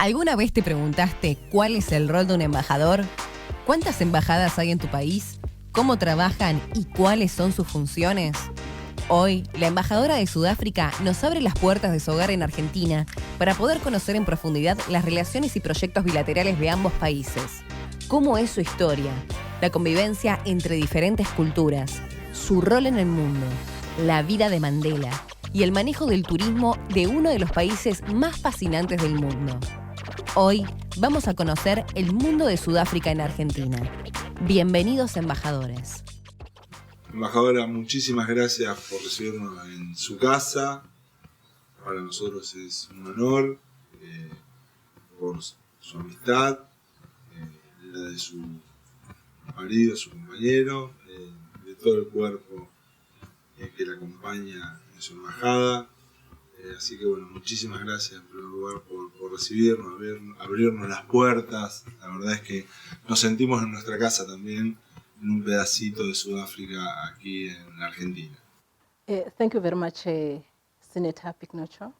¿Alguna vez te preguntaste cuál es el rol de un embajador? ¿Cuántas embajadas hay en tu país? ¿Cómo trabajan y cuáles son sus funciones? Hoy, la embajadora de Sudáfrica nos abre las puertas de su hogar en Argentina para poder conocer en profundidad las relaciones y proyectos bilaterales de ambos países. ¿Cómo es su historia? La convivencia entre diferentes culturas, su rol en el mundo, la vida de Mandela y el manejo del turismo de uno de los países más fascinantes del mundo. Hoy vamos a conocer el mundo de Sudáfrica en Argentina. Bienvenidos, embajadores. Embajadora, muchísimas gracias por recibirnos en su casa. Para nosotros es un honor por su amistad, la de su marido, su compañero, de todo el cuerpo que la acompaña en su embajada. Así que bueno, muchísimas gracias en primer lugar por recibirnos, abrirnos las puertas. La verdad es que nos sentimos en nuestra casa también, en un pedacito de Sudáfrica aquí en Argentina. Thank you very much, Senator Pignocho,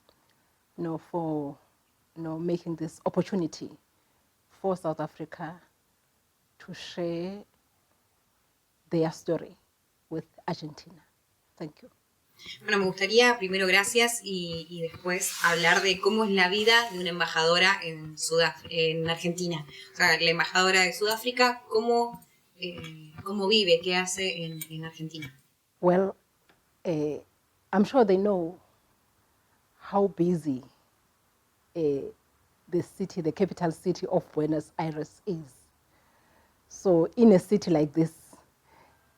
for making this opportunity for South Africa to share their story with Argentina. Thank you. Bueno, me gustaría primero gracias y después hablar de cómo es la vida de una embajadora en Argentina. O sea, la embajadora de Sudáfrica, cómo vive, qué hace en Argentina. Well, I'm sure they know how busy the capital city of Buenos Aires is. So in a city like this,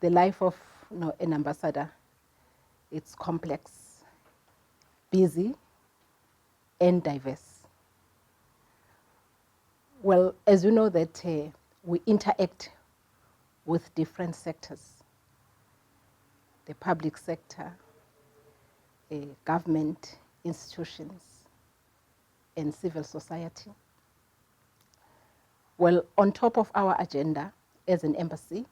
the life of an ambassador, it's complex, busy, and diverse. Well, as you know that we interact with different sectors, the public sector, government institutions, and civil society. Well, on top of our agenda as an embassy,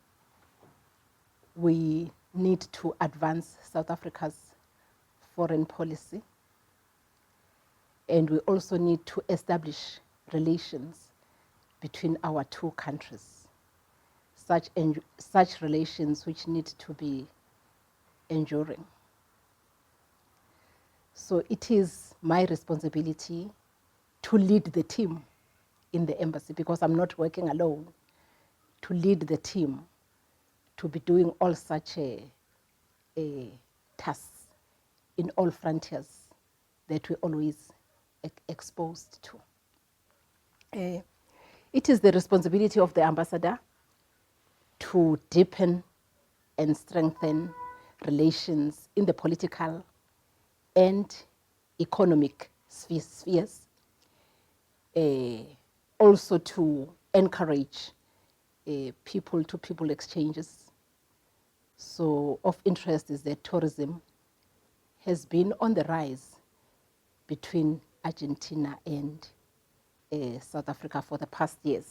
we need to advance South Africa's foreign policy, and we also need to establish relations between our two countries, such relations which need to be enduring. So it is my responsibility to lead the team in the embassy, because I'm not working alone, to lead the team to be doing all such tasks in all frontiers that we're always exposed to. It is the responsibility of the ambassador to deepen and strengthen relations in the political and economic spheres, also to encourage people-to-people exchanges. So of interest is that tourism has been on the rise between Argentina and South Africa for the past years.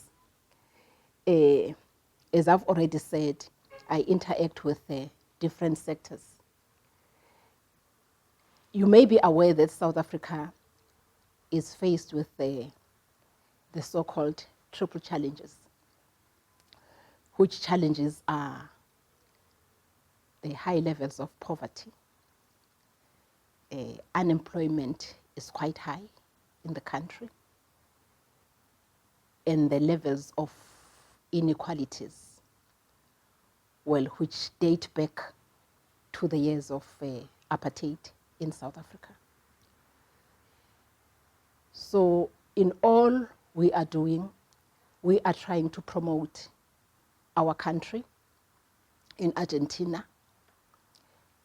As I've already said, I interact with different sectors. You may be aware that South Africa is faced with the so-called triple challenges, which challenges are the high levels of poverty. Unemployment is quite high in the country, and the levels of inequalities, well, which date back to the years of apartheid in South Africa. So in all we are doing, we are trying to promote our country in Argentina,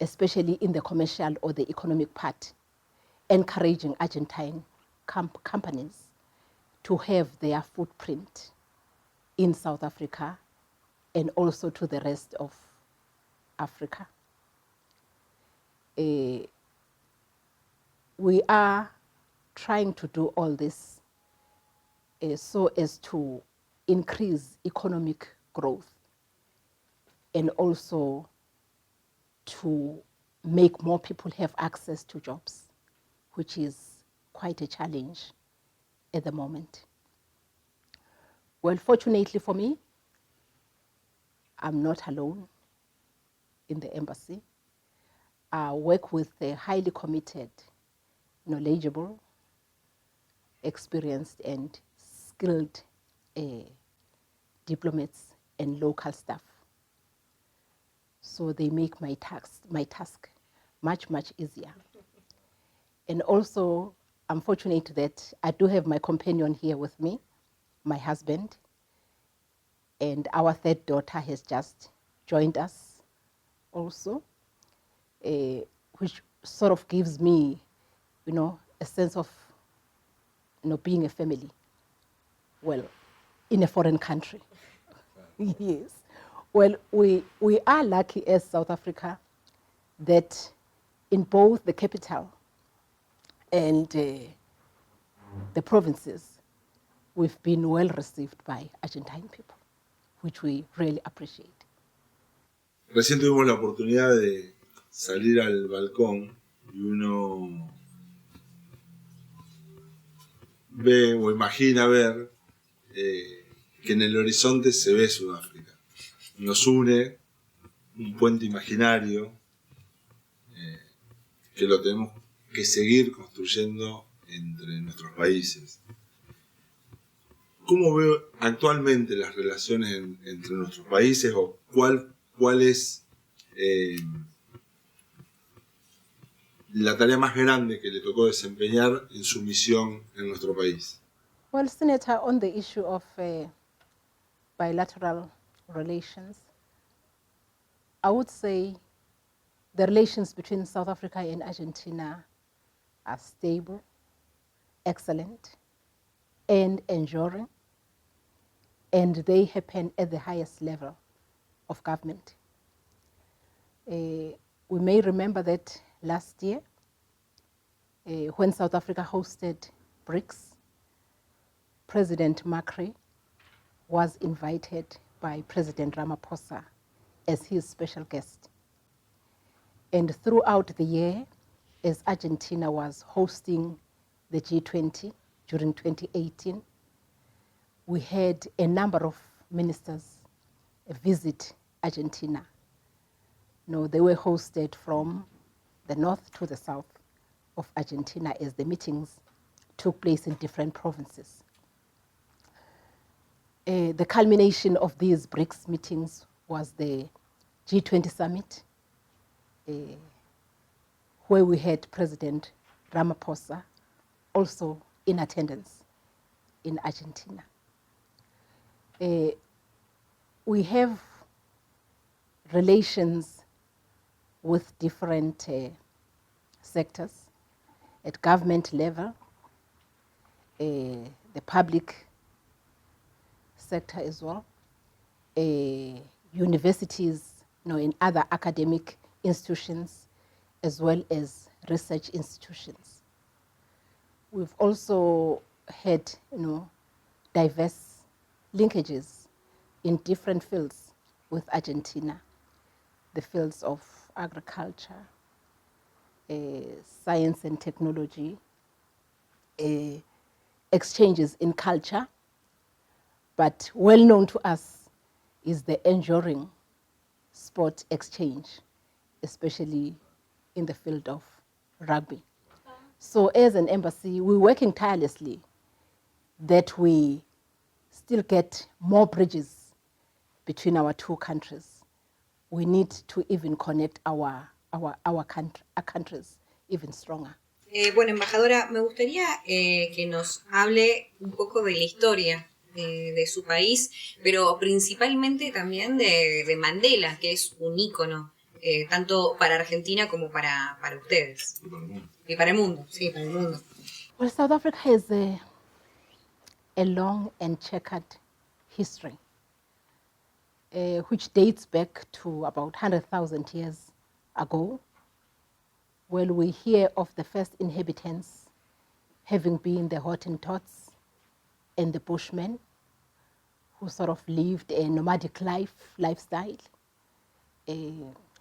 especially in the commercial or the economic part, encouraging Argentine companies to have their footprint in South Africa and also to the rest of Africa. We are trying to do all this so as to increase economic growth and also to make more people have access to jobs, which is quite a challenge at the moment. Well, fortunately for me, I'm not alone in the embassy. I work with a highly committed, knowledgeable, experienced, and skilled diplomats and local staff. So they make my task much, much easier. And also, I'm fortunate that I do have my companion here with me, my husband, and our third daughter has just joined us also, which sort of gives me, a sense of, being a family. Well, in a foreign country. Yes. Well, we are lucky as South Africa that in both the capital and the provinces, we've been well received by Argentine people, which we really appreciate. Recién tuvimos la oportunidad de salir al balcón y uno ve o imagina ver que en el horizonte se ve Sudáfrica. Nos une un puente imaginario que lo tenemos que seguir construyendo entre nuestros países. ¿Cómo veo actualmente las relaciones entre nuestros países o cuál es la tarea más grande que le tocó desempeñar en su misión en nuestro país? Well, Senator, on the issue of bilateral relations, I would say the relations between South Africa and Argentina are stable, excellent, and enduring, and they happen at the highest level of government. We may remember that last year, when South Africa hosted BRICS, President Macri was invited by President Ramaphosa as his special guest. And throughout the year, as Argentina was hosting the G20 during 2018, we had a number of ministers visit Argentina. They were hosted from the north to the south of Argentina as the meetings took place in different provinces. The culmination of these BRICS meetings was the G20 summit, where we had President Ramaphosa also in attendance in Argentina. We have relations with different sectors at government level, the public sector as well, universities, in other academic institutions, as well as research institutions. We've also had, diverse linkages in different fields with Argentina, the fields of agriculture, science and technology, exchanges in culture, but well known to us is the enduring sport exchange, especially in the field of rugby. So as an embassy, we're working tirelessly that we still get more bridges between our two countries. We need to even connect our countries even stronger. Bueno, embajadora, me gustaría que nos hable un poco de la historia de su país, pero principalmente también de Mandela, que es un ícono, tanto para Argentina como para ustedes. Y para el mundo, sí, para el mundo. Well, South Africa has a long and checkered history, which dates back to about 100,000 years ago. Well, we hear of the first inhabitants having been the Hottentots and the Bushmen, who sort of lived a nomadic lifestyle,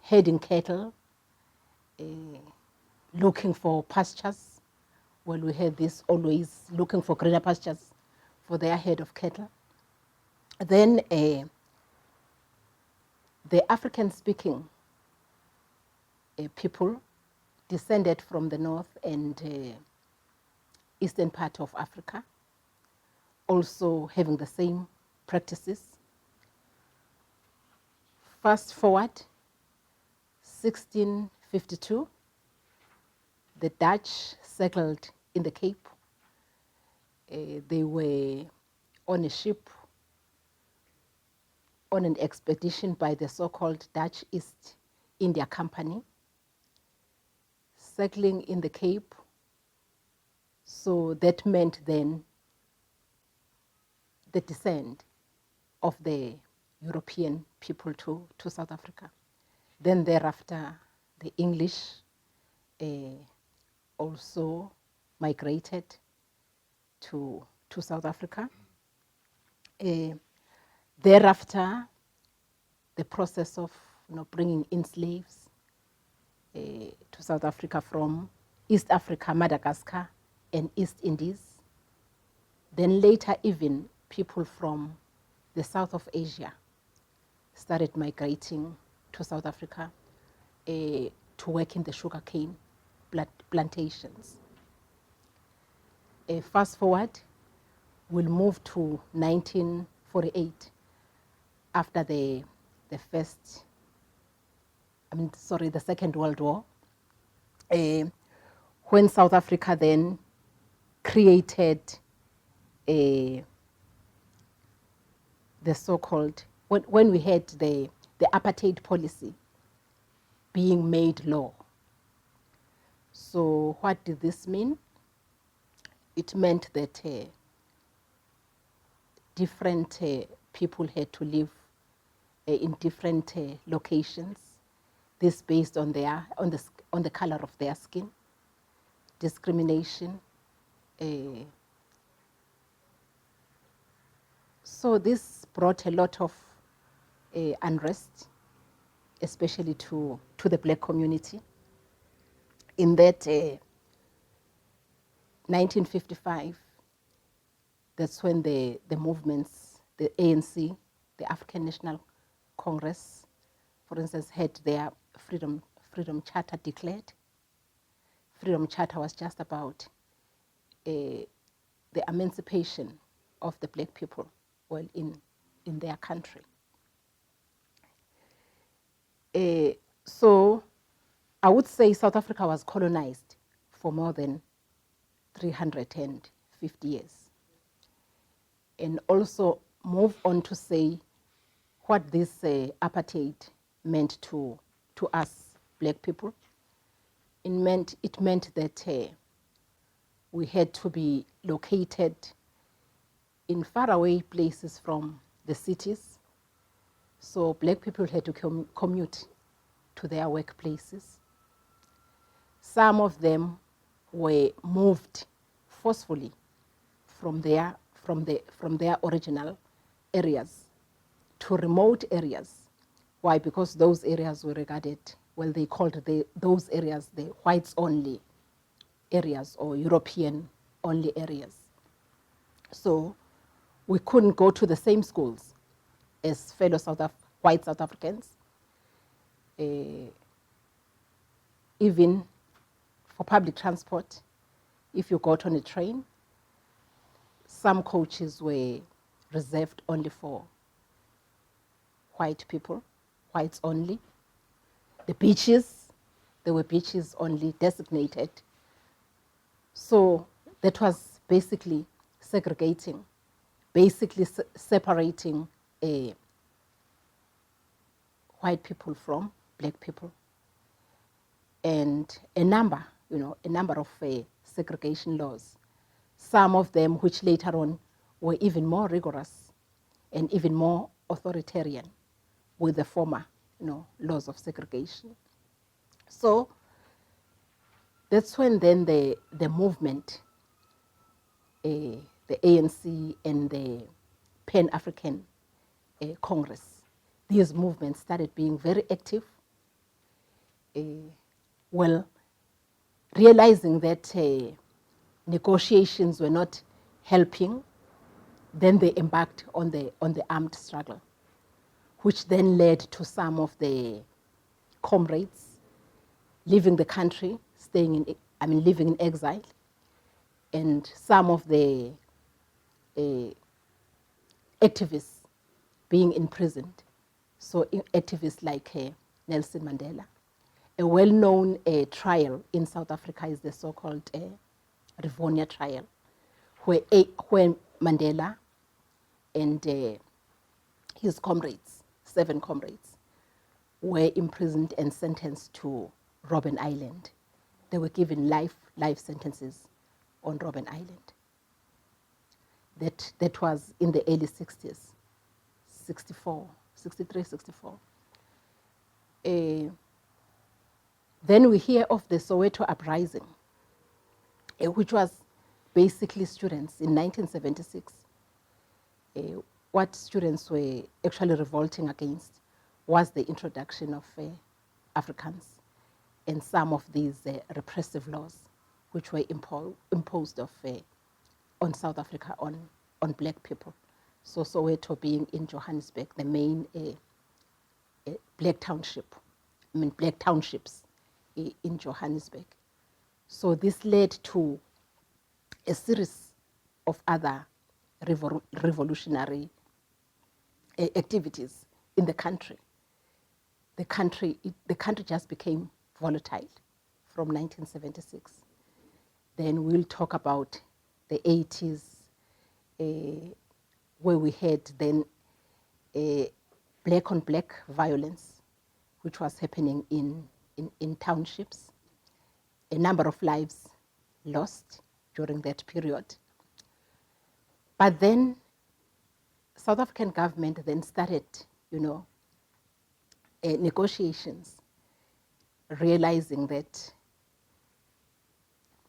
herding cattle, looking for pastures well, we had this always looking for greener pastures for their herd of cattle. Then the African-speaking people descended from the north and eastern part of Africa, also having the same practices. Fast forward, 1652, the Dutch settled in the Cape. They were on a ship on an expedition by the so-called Dutch East India Company, settling in the Cape. So that meant then the descent of the European people to South Africa. Then thereafter, the English also migrated to South Africa. Thereafter, the process of bringing in slaves to South Africa from East Africa, Madagascar, and East Indies. Then later, even people from the south of Asia started migrating to South Africa to work in the sugarcane plantations. Fast forward, we'll move to 1948, after the Second World War, when South Africa then created the so-called, when we had the apartheid policy being made law. So what did this mean? It meant that different people had to live in different locations. This based on the color of their skin, discrimination. So this brought a lot of unrest, especially to the black community. In that 1955, that's when the movements, the ANC, the African National Congress, for instance, had their Freedom Charter declared. Freedom Charter was just about the emancipation of the black people, well, in their country. So I would say South Africa was colonized for more than 350 years. And also move on to say what this apartheid meant to us black people. It meant that we had to be located in faraway places from the cities. So black people had to commute to their workplaces. Some of them were moved forcefully from their original areas to remote areas. Why? Because those areas were regarded, well, they called those areas the whites only areas or European only areas. So we couldn't go to the same schools as fellow white South Africans. Even for public transport, if you got on a train, some coaches were reserved only for white people, whites only. The beaches, there were beaches only designated. So that was basically segregating, basically separating white people from black people. And a number of segregation laws. Some of them, which later on were even more rigorous and even more authoritarian with the former, laws of segregation. So that's when then the movement, the ANC and the Pan-African Congress, these movements started being very active. Well, realizing that negotiations were not helping, then they embarked on the armed struggle, which then led to some of the comrades leaving the country, living in exile, and some of the activists being imprisoned. So activists like Nelson Mandela. A well-known trial in South Africa is the so-called Rivonia trial, where Mandela and his comrades, 7 comrades, were imprisoned and sentenced to Robben Island. They were given life sentences on Robben Island. That was in the early 60s, 63, 64. Then we hear of the Soweto uprising, which was basically students in 1976. What students were actually revolting against was the introduction of Africans and some of these repressive laws which were imposed on South Africa on black people. So Soweto being in Johannesburg, the main black townships in Johannesburg. So this led to a series of other revolutionary activities in the country. The country just became volatile from 1976. Then we'll talk about the 80s, where we had then black on black violence, which was happening in townships. A number of lives lost during that period. But then South African government then started, negotiations, realizing that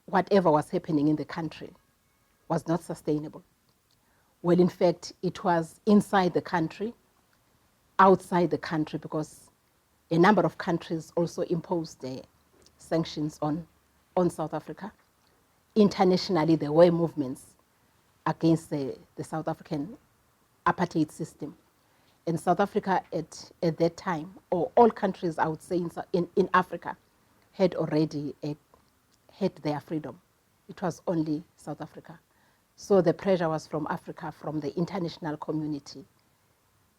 whatever was happening in the country was not sustainable. Well, in fact, it was inside the country, outside the country, because a number of countries also imposed sanctions on South Africa. Internationally, there were movements against the South African apartheid system. In South Africa at that time, or all countries, I would say, in Africa, had already had their freedom. It was only South Africa. So the pressure was from Africa, from the international community,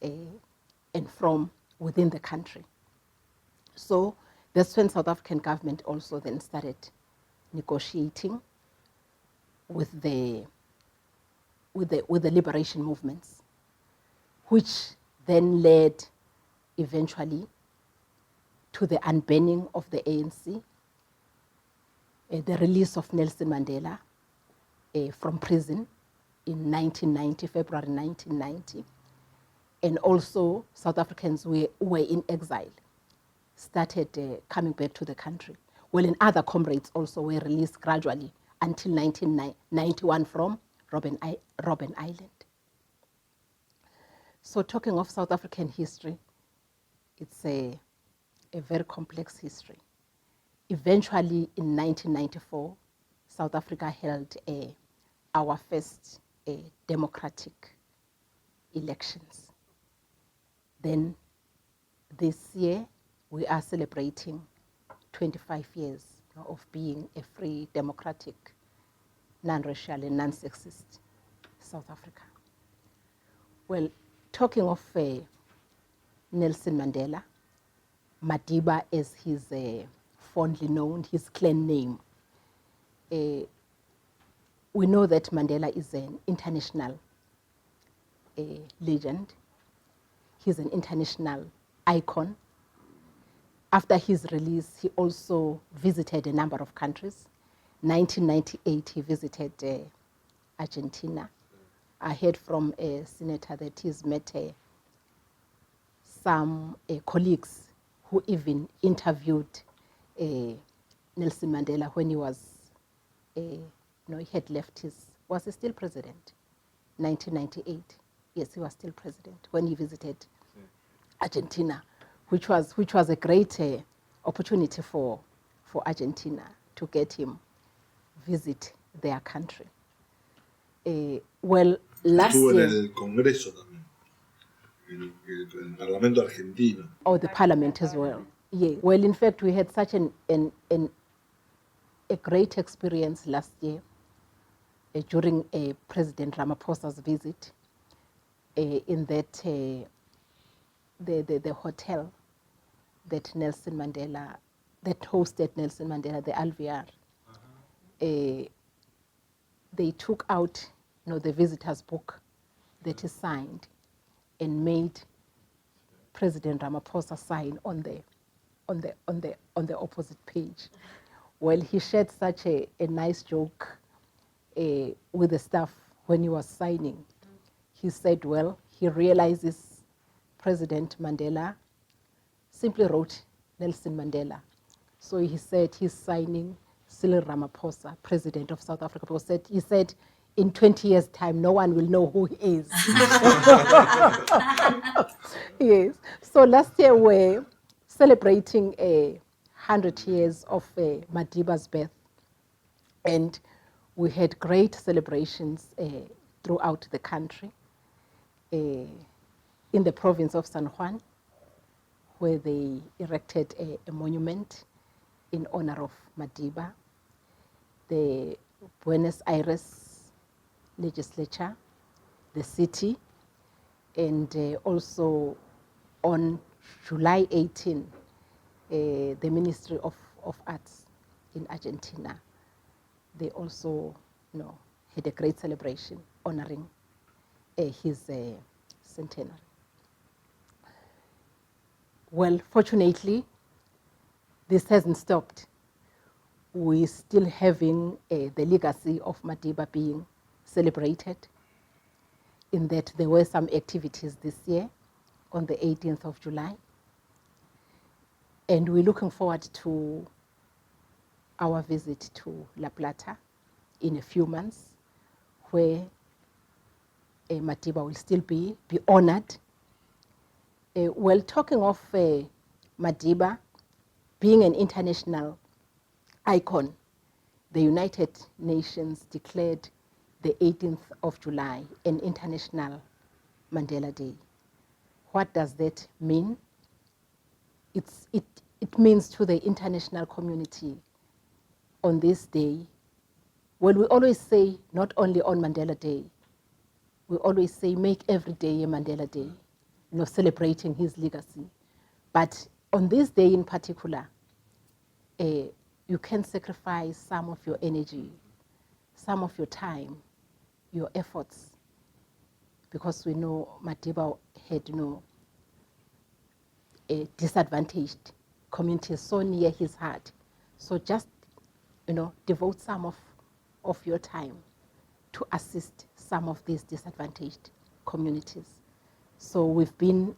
and from within the country. So that's when South African government also then started negotiating with the liberation movements, which then led eventually to the unbanning of the ANC, the release of Nelson Mandela from prison in February 1990, and also South Africans who were in exile started coming back to the country. Well, and other comrades also were released gradually until 1991 from Robben Island. So talking of South African history, it's a very complex history. Eventually, in 1994, South Africa held our first democratic elections. Then this year, we are celebrating 25 years of being a free, democratic, non-racial and non-sexist South Africa. Well, talking of Nelson Mandela, Madiba as he's fondly known, his clan name, we know that Mandela is an international legend. He's an international icon. After his release, he also visited a number of countries. 1998, he visited Argentina. I heard from a senator that he's met some colleagues who even interviewed Nelson Mandela when he was, he had left was he still president? 1998. Yes, he was still president when he visited Argentina, which was a great opportunity for Argentina to get him visit their country. Well, last Estuvo en year... el Congreso también, en el Parlamento argentino. Oh, the parliament as well. Yeah. Well, in fact, we had such a great experience last year during President Ramaphosa's visit in that the hotel that Nelson Mandela, that hosted Nelson Mandela, the Alvear. They took out, the visitor's book that he signed and made President Ramaphosa sign on the opposite page. Well, he shared such a nice joke with the staff when he was signing. He said, well, he realizes President Mandela simply wrote Nelson Mandela. So he said he's signing Cyril Ramaphosa, President of South Africa. He said, in 20 years' time, no one will know who he is. Yes. So last year we're celebrating 100 years of Madiba's birth. And we had great celebrations throughout the country. In the province of San Juan, where they erected a monument in honor of Madiba. The Buenos Aires legislature, the city, and also on July 18, the Ministry of Arts in Argentina, they also had a great celebration honoring his centenary. Well, fortunately, this hasn't stopped. We're still having the legacy of Madiba being celebrated, in that there were some activities this year on the 18th of July. And we're looking forward to our visit to La Plata in a few months, where Madiba will still be honored. Well, talking of Madiba being an international icon, the United Nations declared the 18th of July an International Mandela Day. What does that mean? It means to the international community on this day, well, we always say not only on Mandela Day, we always say make every day a Mandela Day, celebrating his legacy. But on this day in particular, you can sacrifice some of your energy, some of your time, your efforts, because we know Madiba had, a disadvantaged community so near his heart. So just, devote some of your time to assist some of these disadvantaged communities. So we've been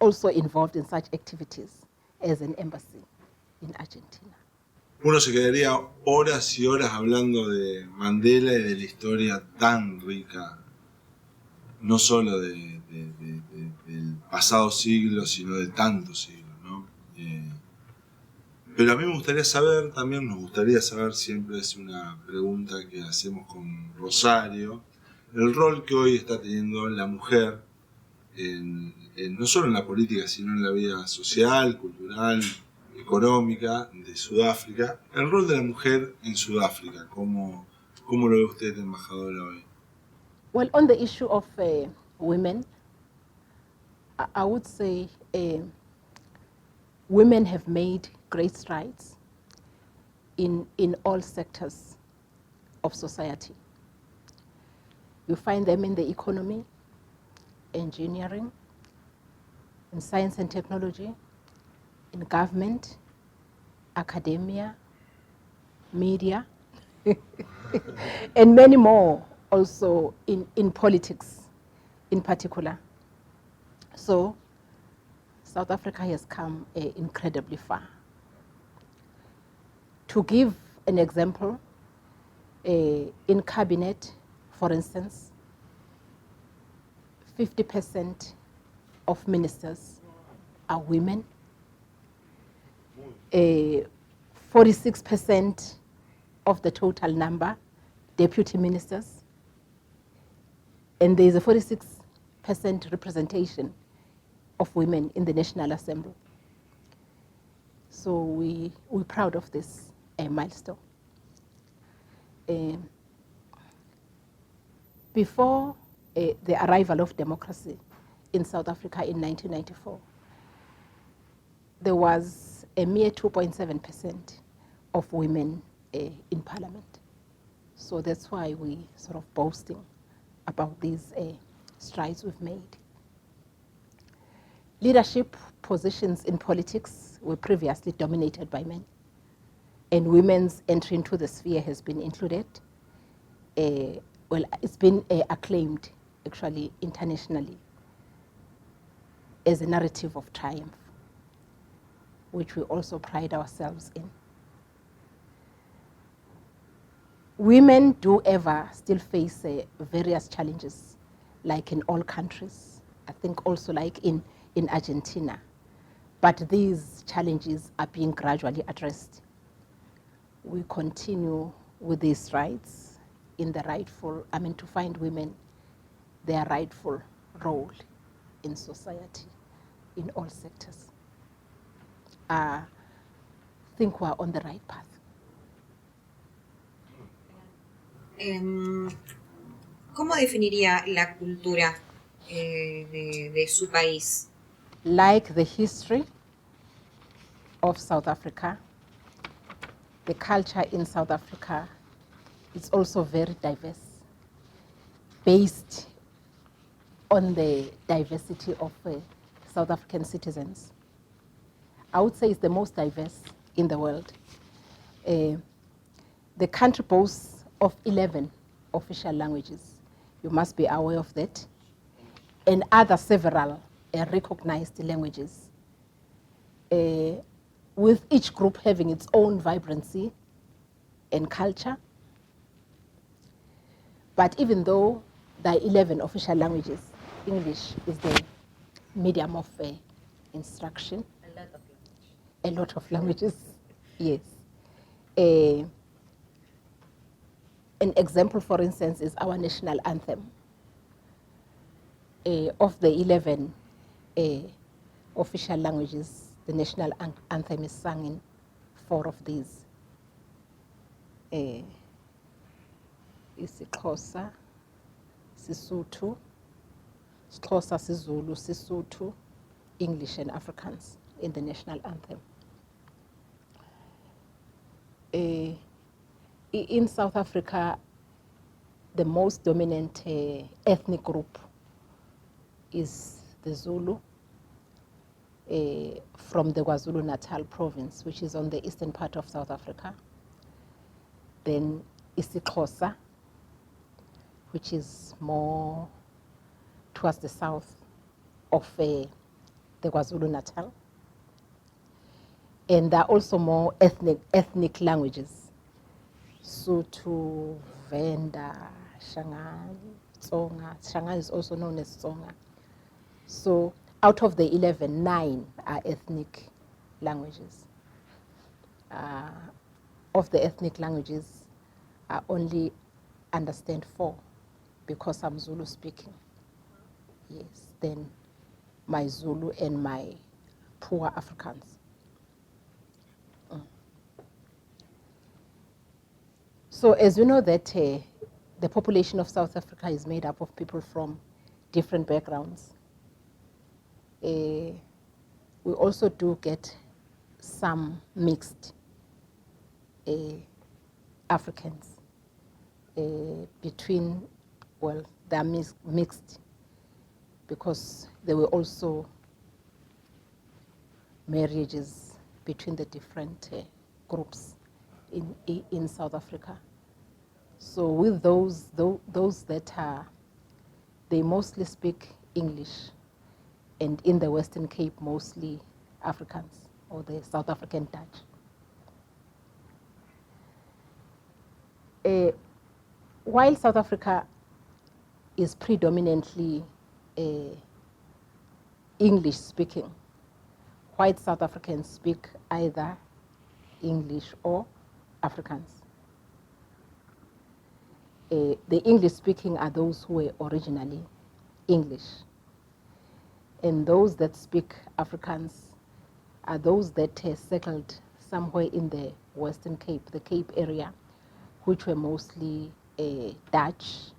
also involved in such activities as an embassy in Argentina. Uno se quedaría horas y horas hablando de Mandela y de la historia tan rica, no solo del pasado siglo, sino de tantos siglos, ¿no? Pero a mí me gustaría saber, también nos gustaría saber, siempre es una pregunta que hacemos con Rosario, el rol que hoy está teniendo la mujer, no solo en la política, sino en la vida social, cultural, económica de Sudáfrica. El rol de la mujer en Sudáfrica, ¿cómo lo ve usted, embajadora, hoy? Well, on the issue of women, I would say women have made great strides in all sectors of society. You find them in the economy, engineering, in science and technology, in government, academia, media, and many more also in politics in particular. So South Africa has come incredibly far. To give an example, in cabinet, for instance, 50% of ministers are women. 46% of the total number, deputy ministers, and there is a 46% representation of women in the National Assembly. So we're proud of this milestone. Before the arrival of democracy in South Africa in 1994, there was a mere 2.7% of women in parliament. So that's why we sort of boasting about these strides we've made. Leadership positions in politics were previously dominated by men, and women's entry into the sphere has been included. Well, it's been acclaimed actually internationally as a narrative of triumph, which we also pride ourselves in. Women do ever still face various challenges, like in all countries. I think also like in Argentina. But these challenges are being gradually addressed. We continue with these rights in the rightful, to find women their rightful role in society, in all sectors. I think we're on the right path. ¿Cómo definiría la cultura de su país? Like the history of South Africa, the culture in South Africa is also very diverse, based on the diversity of South African citizens. I would say it's the most diverse in the world. The country boasts of 11 official languages. You must be aware of that. And other several recognized languages, with each group having its own vibrancy and culture. But even though there are 11 official languages, English is the medium of instruction. A lot of languages, yes. An example, for instance, is our national anthem. Of the 11 official languages, the national anthem is sung in 4 of these. isiXhosa, Sesotho, Xhosa, Sizulu, Sesotho, English and Afrikaans in the national anthem. In South Africa, the most dominant ethnic group is the Zulu from the KwaZulu-Natal province, which is on the eastern part of South Africa. Then isiXhosa, which is more towards the south of the KwaZulu-Natal. And there are also more ethnic languages. Sotho, Venda, Shangaan, Tsonga. Shangaan is also known as Tsonga. So out of the 11, 9 are ethnic languages. Of the ethnic languages, I only understand 4 because I'm Zulu speaking. Yes, then my Zulu and my poor Afrikaans. So as you know that the population of South Africa is made up of people from different backgrounds. We also do get some mixed Africans between, well, they are mixed because there were also marriages between the different groups in South Africa. So with those that are, they mostly speak English, and in the Western Cape, mostly Afrikaans or the South African Dutch. While South Africa is predominantly English speaking, white South Africans speak either English or Afrikaans. the English speaking are those who were originally English. And those that speak Afrikaans are those that settled somewhere in the Western Cape, the Cape area, which were mostly Dutch,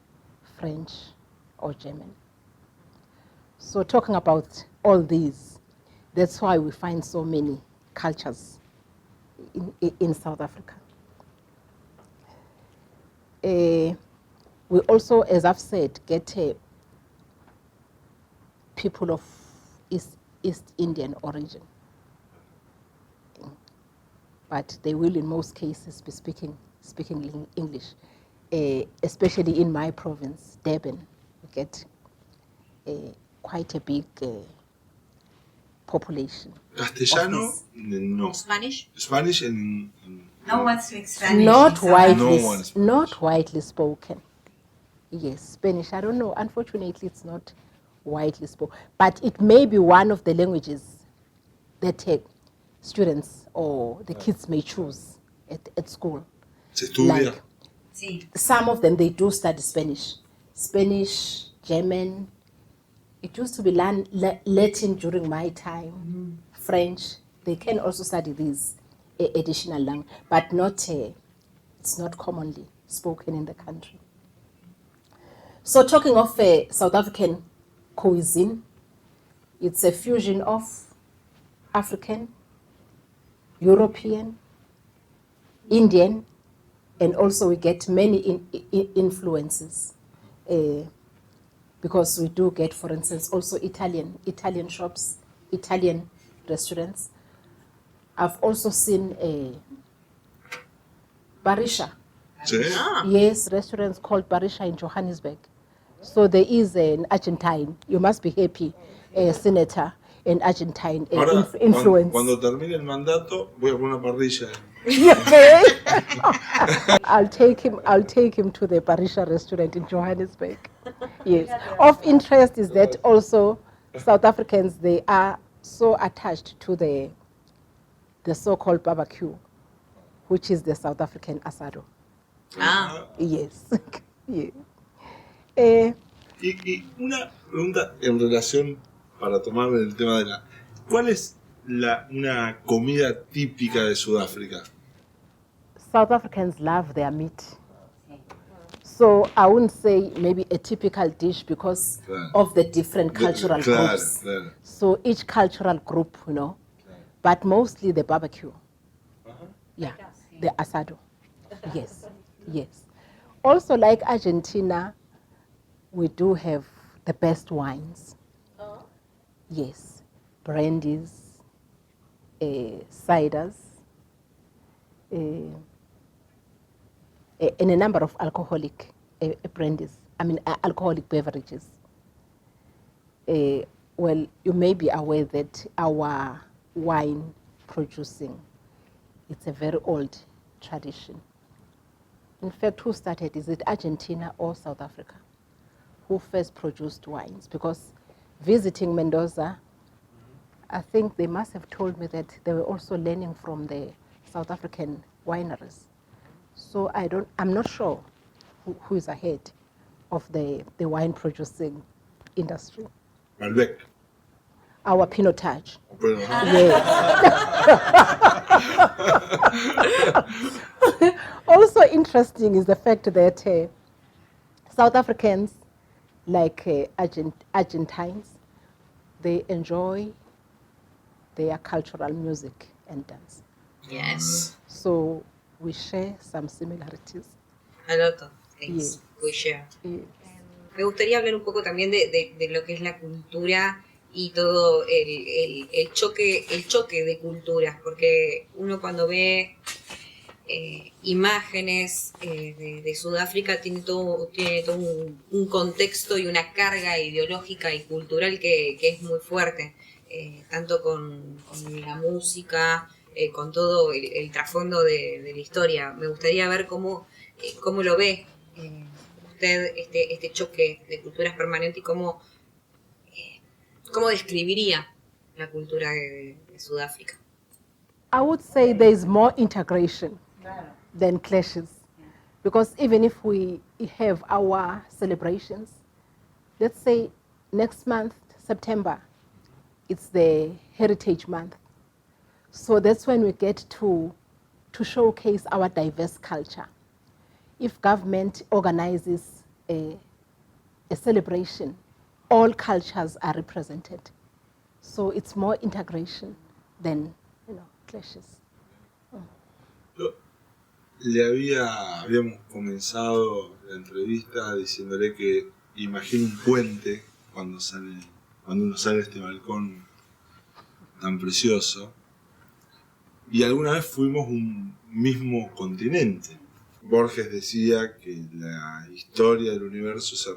French, or German. So talking about all these, that's why we find so many cultures in South Africa. We also, as I've said, get people of East Indian origin. But they will, in most cases, be speaking English, especially in my province, Durban. We get quite a big population. Castellano, no. Spanish? Spanish No one speaks Spanish. Not widely spoken. Yes, Spanish, I don't know. Unfortunately, it's not widely spoken. But it may be one of the languages that students or the kids may choose at school. Se estudia. Like, some of them, they do study Spanish. Spanish, German. It used to be Latin during my time. French. They can also study these additional language, but not. It's not commonly spoken in the country. So talking of South African cuisine, it's a fusion of African, European, Indian, and also we get many influences because we do get, for instance, also Italian shops, Italian restaurants. I've also seen Barisha. Yes, restaurants called Barisha in Johannesburg. So there is an Argentine, you must be happy, senator, an Argentine influence. Cuando termine el mandato, voy a poner una parrilla. Okay. I'll take him to the Barisha restaurant in Johannesburg. Yes. Of interest is that also South Africans, they are so attached to the so-called barbecue, which is the South African asado. Yes. Yeah. Y una pregunta en relación, para tomar el tema de ¿cuál es una comida típica de Sudáfrica? South Africans love their meat. So I wouldn't say maybe a typical dish because of the different cultural groups. Claro. So each cultural group, but mostly the barbecue. Yeah, the asado. Yes. Also, like Argentina, we do have the best wines. Yes, brandies, ciders, and a number of alcoholic alcoholic beverages. Well, you may be aware that our wine producing, it's a very old tradition. In fact, who started? Is it Argentina or South Africa? Who first produced wines? Because visiting Mendoza, I think they must have told me that they were also learning from the South African wineries. So I'm not sure who is ahead of the wine producing industry. Malbec. Our Pinotage. Yes. Also interesting is the fact that South Africans, like Argentines, they enjoy their cultural music and dance. Yes. So we share some similarities. A lot of things Yes. we share. Yes. Me gustaría hablar un poco también de lo que es la cultura y todo el choque de culturas, porque uno cuando ve imágenes de Sudáfrica tiene todo un contexto y una carga ideológica y cultural que es muy fuerte, tanto con la música, con todo el trasfondo de la historia. Me gustaría ver cómo lo ve usted este choque de culturas permanente y cómo describiría la cultura de Sudáfrica. I would say there is more integration than clashes. Because even if we have our celebrations, let's say next month, September, it's the Heritage Month. So that's when we get to showcase our diverse culture. If government organizes a celebration, all cultures are represented. So it's more integration than, clashes. Habíamos comenzado la entrevista diciéndole que imagina un puente cuando uno sale de este balcón tan precioso, y alguna vez fuimos un mismo continente. Borges decía que la historia del universo se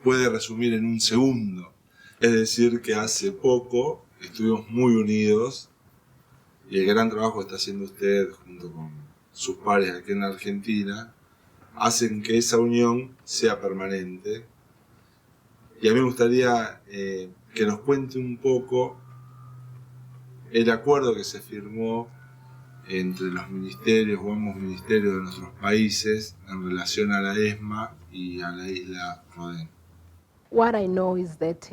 puede resumir en un segundo, es decir, que hace poco estuvimos muy unidos, y el gran trabajo que está haciendo usted junto con sus pares aquí en Argentina hacen que esa unión sea permanente. Y a mí me gustaría que nos cuente un poco el acuerdo que se firmó entre los ministerios o ambos ministerios de nuestros países en relación a la ESMA y a la isla Rodin. What I know is that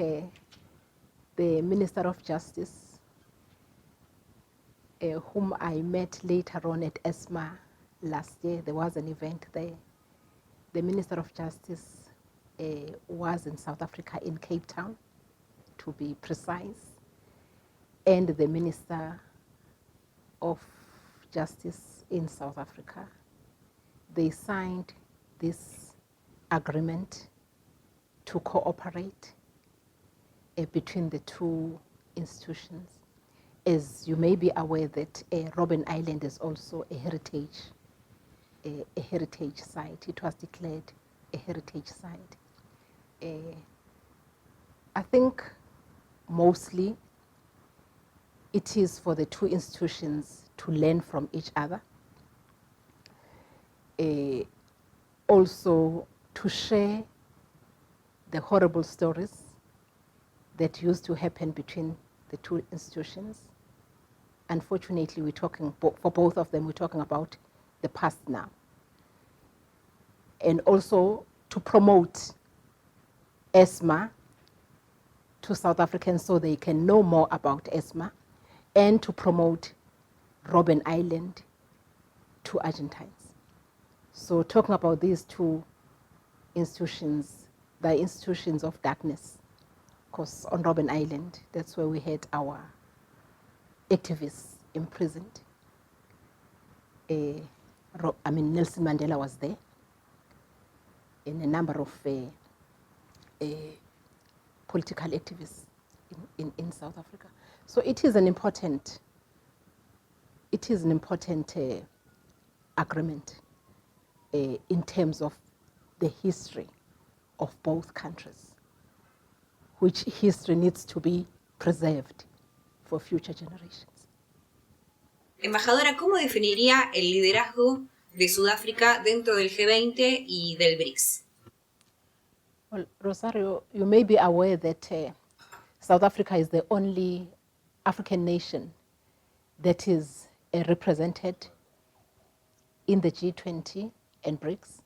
the Minister of Justice, whom I met later on at ESMA last year, there was an event there. The Minister of Justice was in South Africa, in Cape Town, to be precise, and the Minister of Justice in South Africa. They signed this agreement to cooperate between the two institutions. As you may be aware that Robben Island is also a heritage site. It was declared a heritage site. I think mostly it is for the two institutions to learn from each other. Also to share the horrible stories that used to happen between the two institutions. Unfortunately, we're talking, for both of them, we're talking about the past now. And also to promote ESMA to South Africans so they can know more about ESMA, and to promote Robben Island to Argentines. So talking about these two institutions, the institutions of darkness, because on Robben Island, that's where we had our activists imprisoned. Nelson Mandela was there, and a number of political activists in South Africa. So it is an important agreement in terms of the history of both countries, which history needs to be preserved for future generations. Embajadora, ¿cómo definiría el liderazgo de Sudáfrica dentro del G20 y del BRICS? Well, Rosario, you may be aware that South Africa is the only African nation that is represented in the G20 and BRICS.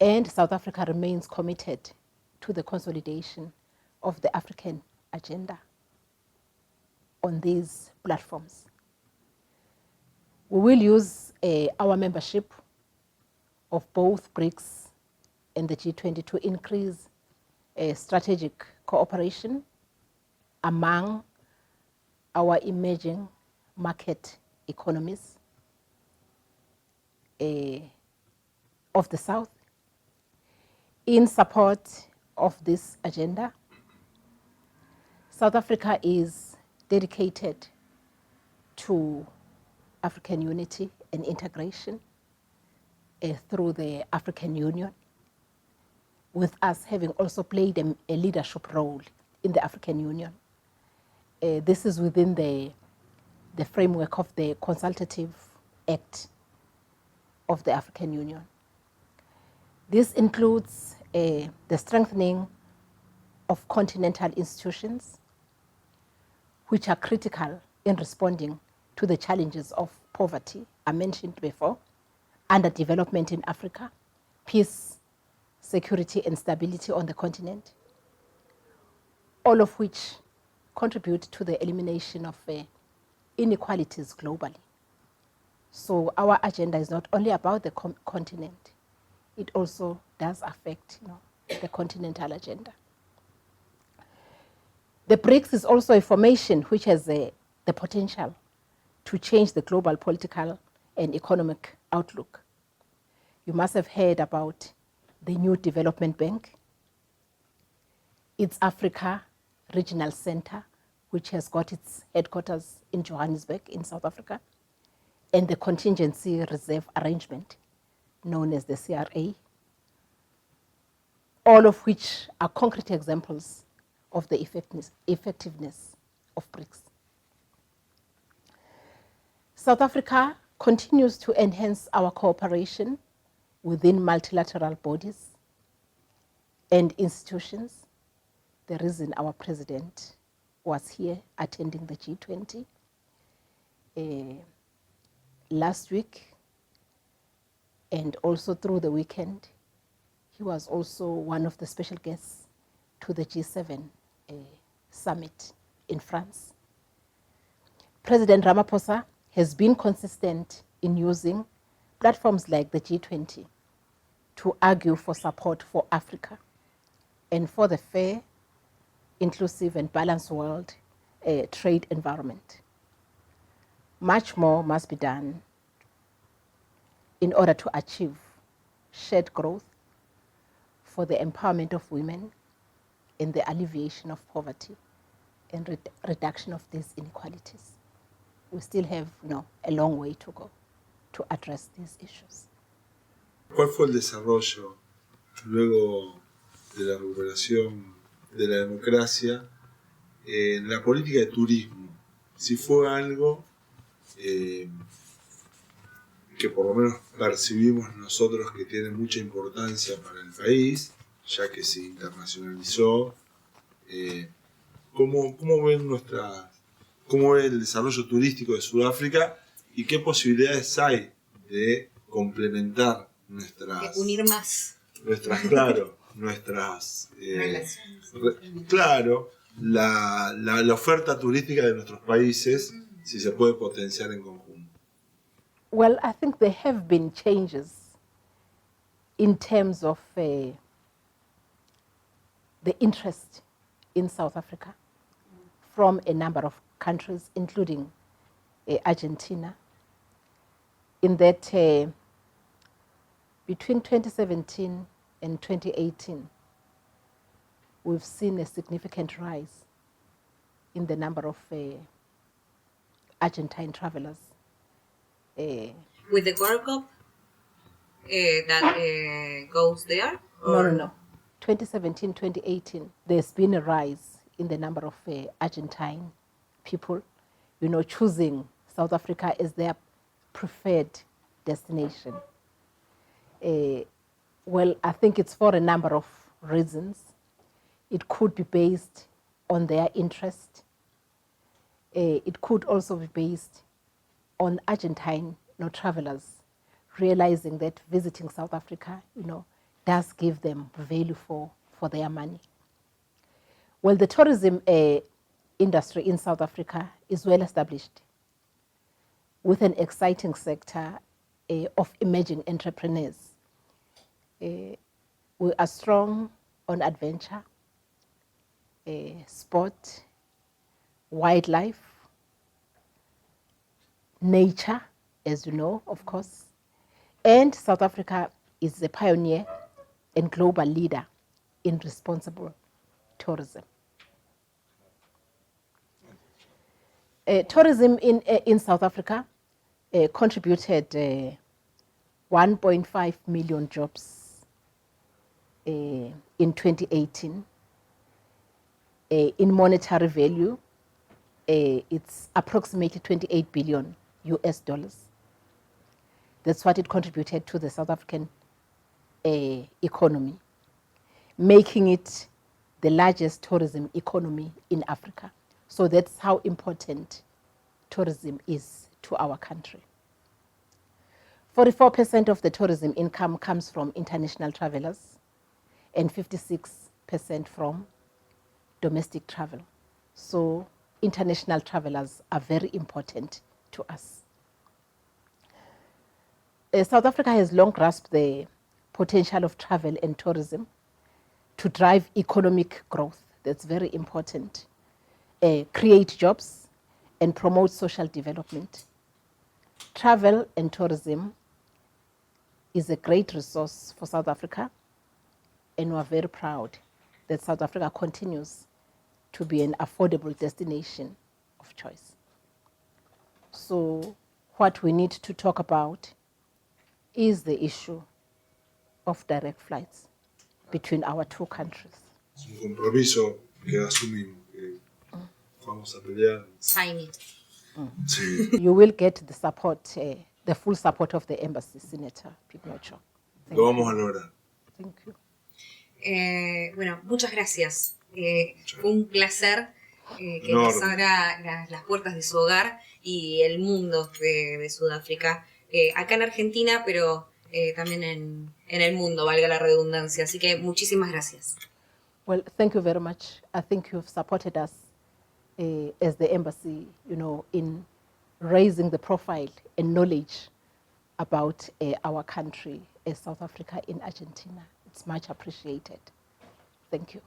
And South Africa remains committed to the consolidation of the African agenda on these platforms. We will use our membership of both BRICS and the G20 to increase strategic cooperation among our emerging market economies of the South. In support of this agenda, South Africa is dedicated to African unity and integration through the African Union, with us having also played a leadership role in the African Union. This is within the framework of the Consultative Act of the African Union. This includes the strengthening of continental institutions, which are critical in responding to the challenges of poverty I mentioned before, underdevelopment in Africa, peace, security, and stability on the continent, all of which contribute to the elimination of inequalities globally. So our agenda is not only about the continent, it also does affect the continental agenda. The BRICS is also a formation which has the potential to change the global political and economic outlook. You must have heard about the new development bank, its Africa Regional Center, which has got its headquarters in Johannesburg in South Africa, and the contingency reserve arrangement known as the CRA, all of which are concrete examples of the effectiveness of BRICS. South Africa continues to enhance our cooperation within multilateral bodies and institutions. The reason our president was here attending the G20 last week, and also through the weekend, he was also one of the special guests to the G7 summit in France. President Ramaphosa has been consistent in using platforms like the G20 to argue for support for Africa and for the fair, inclusive, and balanced world trade environment. Much more must be done in order to achieve shared growth for the empowerment of women and the alleviation of poverty and reduction of these inequalities. We still have a long way to go to address these issues. ¿Cuál fue el desarrollo luego de la recuperación de la democracia en la política de turismo? Si fue algo que por lo menos percibimos nosotros que tiene mucha importancia para el país, ya que se internacionalizó. ¿Cómo ve el desarrollo turístico de Sudáfrica y qué posibilidades hay de complementar nuestras... De unir más. Nuestras claro, la oferta turística de nuestros países, si se puede potenciar en conjunto. Well, I think there have been changes in terms of the interest in South Africa from a number of countries, including Argentina, in that between 2017 and 2018, we've seen a significant rise in the number of Argentine travelers. With the World Cup that goes there? No. 2017, 2018, there's been a rise in the number of Argentine people, choosing South Africa as their preferred destination. Well, I think it's for a number of reasons. It could be based on their interest. It could also be based on Argentine travelers realizing that visiting South Africa, does give them value for their money. Well, the tourism industry in South Africa is well established with an exciting sector of emerging entrepreneurs. We are strong on adventure, sport, wildlife, nature, as you know, of course. And South Africa is a pioneer and global leader in responsible tourism. Tourism in South Africa contributed 1.5 million jobs in 2018. In monetary value, it's approximately 28 billion US dollars. That's what it contributed to the South African economy, making it the largest tourism economy in Africa. So that's how important tourism is to our country. 44% of the tourism income comes from international travelers and 56% from domestic travel. So international travelers are very important to us. South Africa has long grasped the potential of travel and tourism to drive economic growth. That's very important. Create jobs and promote social development. Travel and tourism is a great resource for South Africa, and we're very proud that South Africa continues to be an affordable destination of choice. So what we need to talk about is the issue of direct flights between our two countries. Es un compromiso que asumimos, que vamos a pelear. Sign it. Sí. You will get the support, the full support of the embassy, Senator Pignocho. Lo vamos a lograr. Thank you. Bueno, muchas gracias. Fue un placer que Enorme. nos abra las puertas de su hogar y el mundo de Sudáfrica, acá en Argentina, pero también en el mundo, valga la redundancia. Así que muchísimas gracias. Well, thank you very much. I think you've supported us as the embassy, in raising the profile and knowledge about our country, South Africa in Argentina. It's much appreciated. Thank you.